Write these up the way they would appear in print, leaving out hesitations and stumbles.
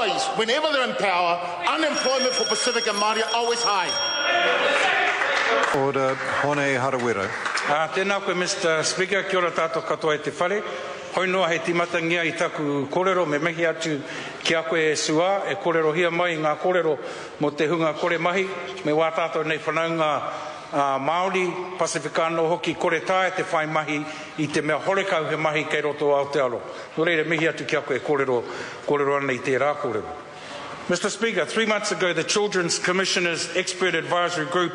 always, whenever they're in power, unemployment for Pacific and Māori always high. Order, Hone Harawira. Tēnā koe, Mr. Speaker, kia ora tātou katoa e te whare. Hoi noa hei timata ngia I taku kōrero, me mehi atu ki a koe e sua, e kōrero hia mai ngā kōrero mo te hunga kore mahi, me wā tātou nei whanaunga Māori, Pasifikano hoki kore tae te whai mahi I te mea horekau he mahi kei roto Aotearoa. No reira mehi atu ki a koe kōrero ana I te rā kōrero. Mr. Speaker, 3 months ago, the Children's Commissioner's Expert Advisory Group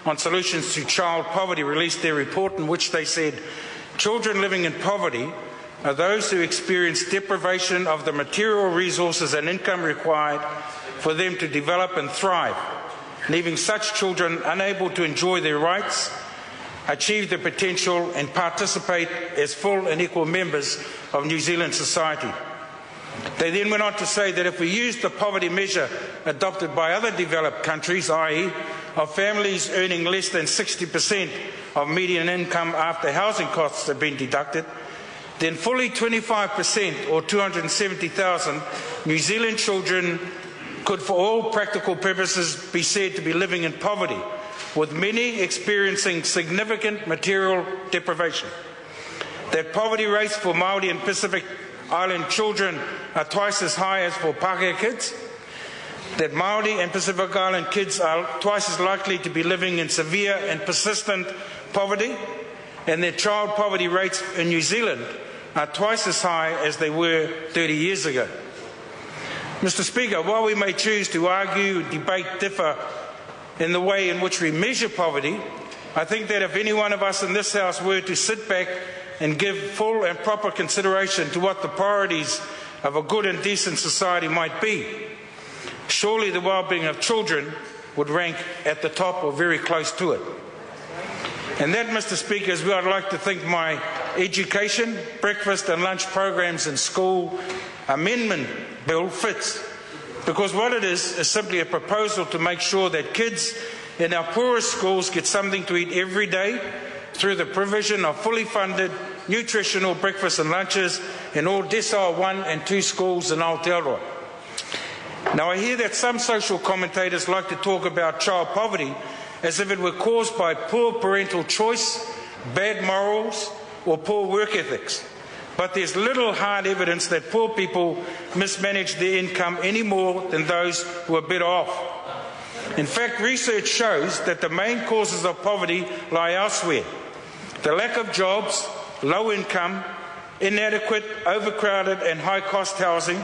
on Solutions to Child Poverty released their report in which they said children living in poverty are those who experience deprivation of the material resources and income required for them to develop and thrive, leaving such children unable to enjoy their rights, achieve their potential and participate as full and equal members of New Zealand society. They then went on to say that if we use the poverty measure adopted by other developed countries, i.e. of families earning less than 60% of median income after housing costs have been deducted, then fully 25% or 270,000 New Zealand children could for all practical purposes be said to be living in poverty, with many experiencing significant material deprivation. That poverty rates for Māori and Pacific Island children are twice as high as for Pākehā kids, that Māori and Pacific Island kids are twice as likely to be living in severe and persistent poverty, and that child poverty rates in New Zealand are twice as high as they were 30 years ago. Mr. Speaker, while we may choose to argue, debate, differ in the way in which we measure poverty, I think that if any one of us in this House were to sit back and give full and proper consideration to what the priorities of a good and decent society might be, surely the well-being of children would rank at the top or very close to it. And that, Mr. Speaker, is where I'd like to think my education, breakfast and lunch programs in school amendment bill fits. Because what it is simply a proposal to make sure that kids in our poorest schools get something to eat every day through the provision of fully funded nutritional breakfast and lunches in all decile 1 and 2 schools in Aotearoa. Now I hear that some social commentators like to talk about child poverty as if it were caused by poor parental choice, bad morals or poor work ethics. But there's little hard evidence that poor people mismanage their income any more than those who are better off. In fact, research shows that the main causes of poverty lie elsewhere. The lack of jobs, low income, inadequate, overcrowded and high-cost housing,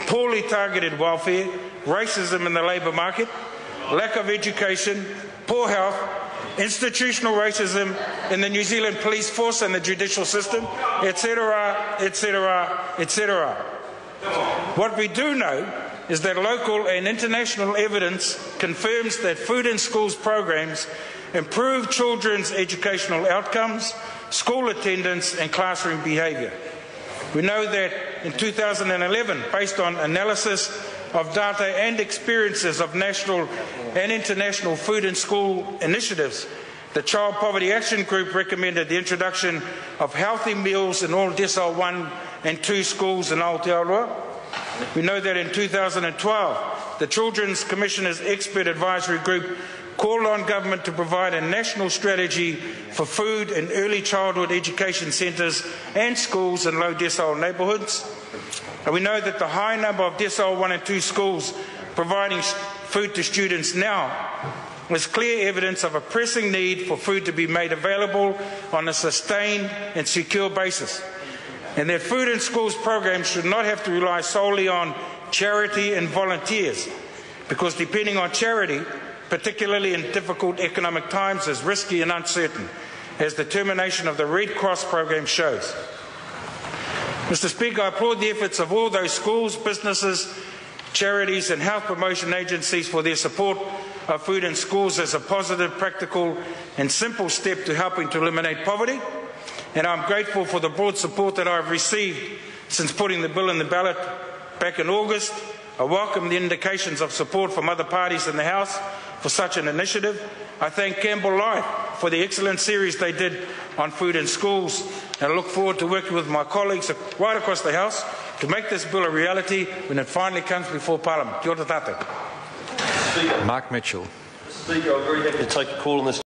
poorly targeted welfare, racism in the labour market, lack of education, poor health, institutional racism in the New Zealand police force and the judicial system, etc., etc., etc. What we do know is that local and international evidence confirms that food in schools programs improve children's educational outcomes, school attendance and classroom behaviour. We know that in 2011, based on analysis of data and experiences of national and international food in school initiatives, the Child Poverty Action Group recommended the introduction of healthy meals in all decile 1 and 2 schools in Aotearoa. We know that in 2012, the Children's Commissioner's Expert Advisory Group called on government to provide a national strategy for food in early childhood education centres and schools in low decile neighbourhoods. And we know that the high number of decile 1 and 2 schools providing food to students now is clear evidence of a pressing need for food to be made available on a sustained and secure basis. And that food in schools programs should not have to rely solely on charity and volunteers, because depending on charity, particularly in difficult economic times, is risky and uncertain, as the termination of the Red Cross program shows. Mr. Speaker, I applaud the efforts of all those schools, businesses, charities and health promotion agencies for their support of food in schools as a positive, practical and simple step to helping to eliminate poverty. And I'm grateful for the broad support that I've received since putting the bill in the ballot back in August. I welcome the indications of support from other parties in the House for such an initiative. I thank Campbell Light for the excellent series they did on food in schools, and I look forward to working with my colleagues right across the House to make this bill a reality when it finally comes before Parliament. Kia ora tātou. Mark Mitchell. Speaker, I'm very happy to take a call on this.